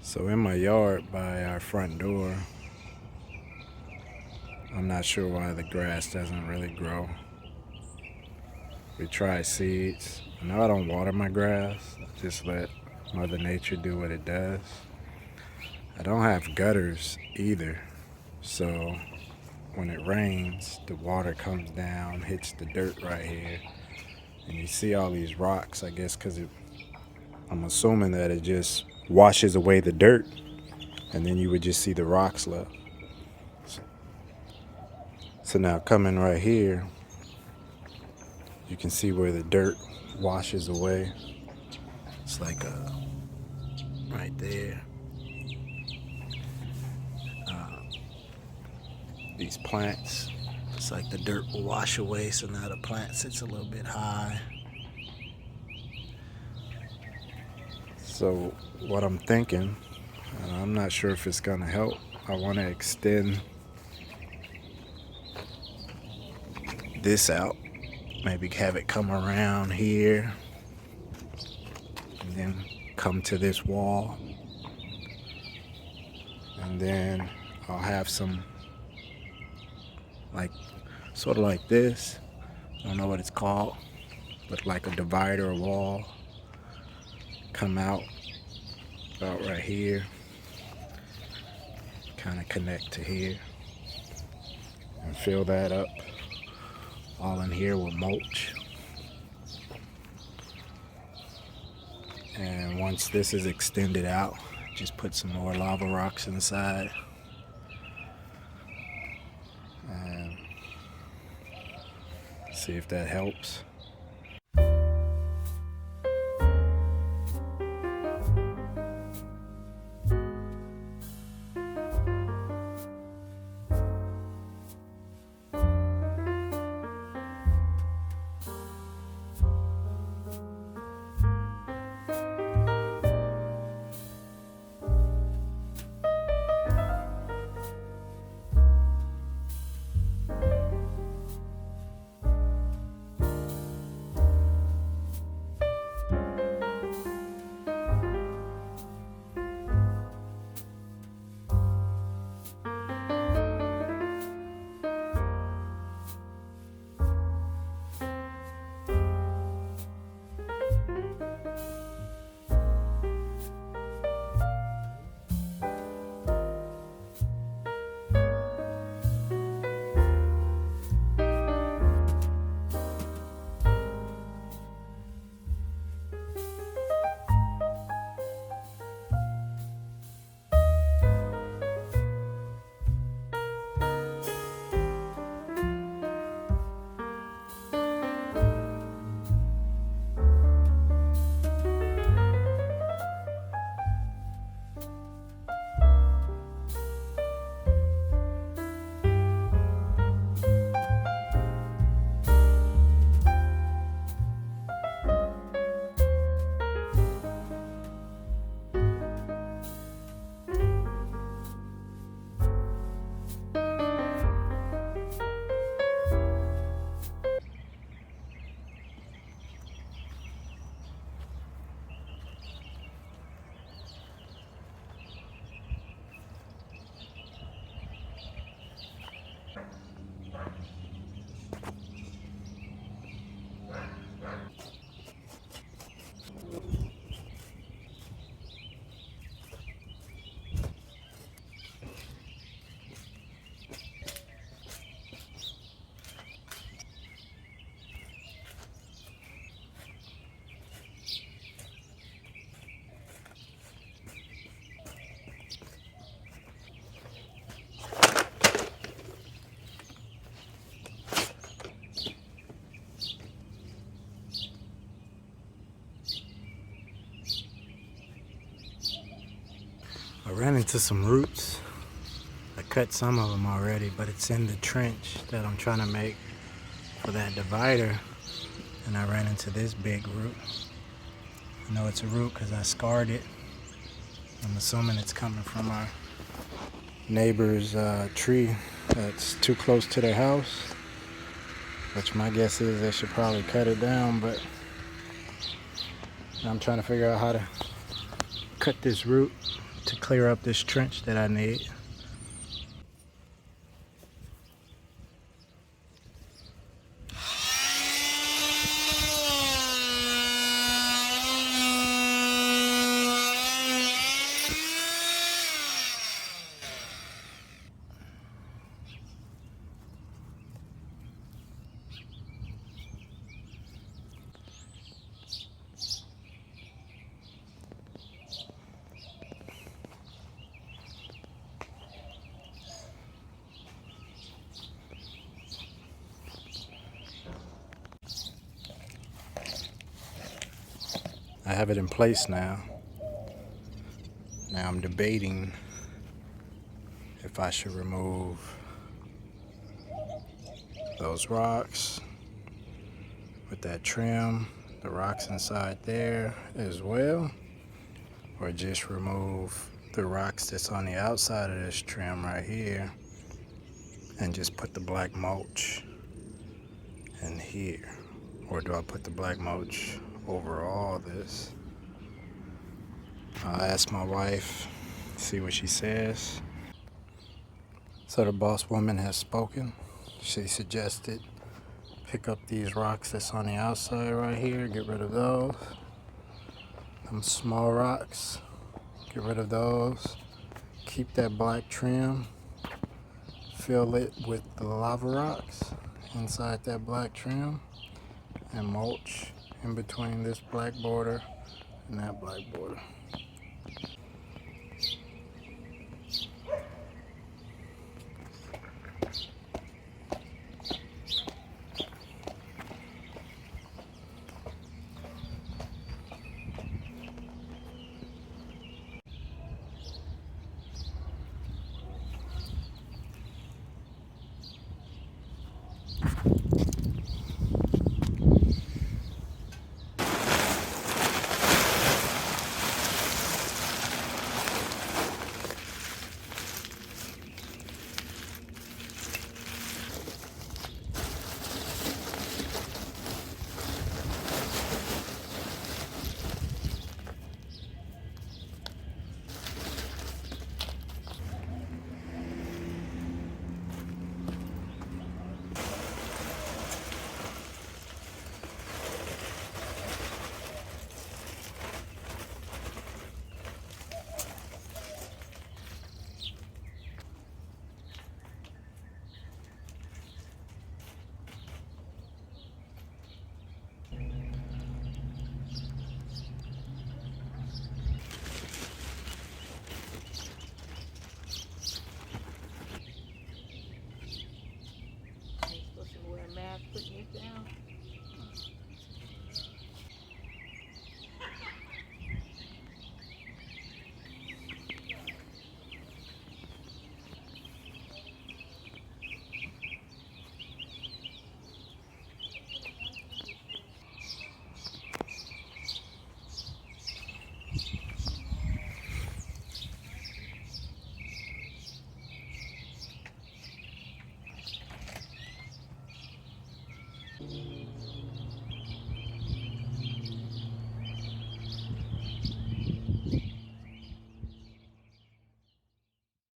So in my yard by our front door, I'm not sure why the grass doesn't really grow. We try seeds. I know I don't water my grass. I just let Mother Nature do what it does. I don't have gutters either. So when it rains, the water comes down, hits the dirt right here. And you see all these rocks, I guess, because I'm assuming that it just washes away the dirt. And then you would just see the rocks left. So now coming right here, you can see where the dirt washes away. It's like right there. These plants, it's like the dirt will wash away, so now the plant sits a little bit high. So what I'm thinking, and I'm not sure if it's gonna help, I want to extend this out. Maybe have it come around here and then come to this wall. And then I'll have some sort of like this. I don't know what it's called, but like a divider wall come out about right here, kind of connect to here, and fill that up. All in here with mulch. And once this is extended out, just put some more lava rocks inside. And see if that helps. I ran into some roots. I cut some of them already, but it's in the trench that I'm trying to make for that divider. And I ran into this big root. I know it's a root because I scarred it. I'm assuming it's coming from our neighbor's tree that's too close to their house, which my guess is they should probably cut it down, but I'm trying to figure out how to cut this root to clear up this trench that I need. I have it in place now. Now I'm debating if I should remove those rocks with that trim, the rocks inside there as well, or just remove the rocks that's on the outside of this trim right here and just put the black mulch in here. Or do I put the black mulch over all this? I'll ask my wife, see what she says. So the boss woman has spoken. She suggested pick up these rocks that's on the outside right here, get rid of those. Them small rocks, get rid of those. Keep that black trim, fill it with the lava rocks inside that black trim, and mulch in between this black border and that black border.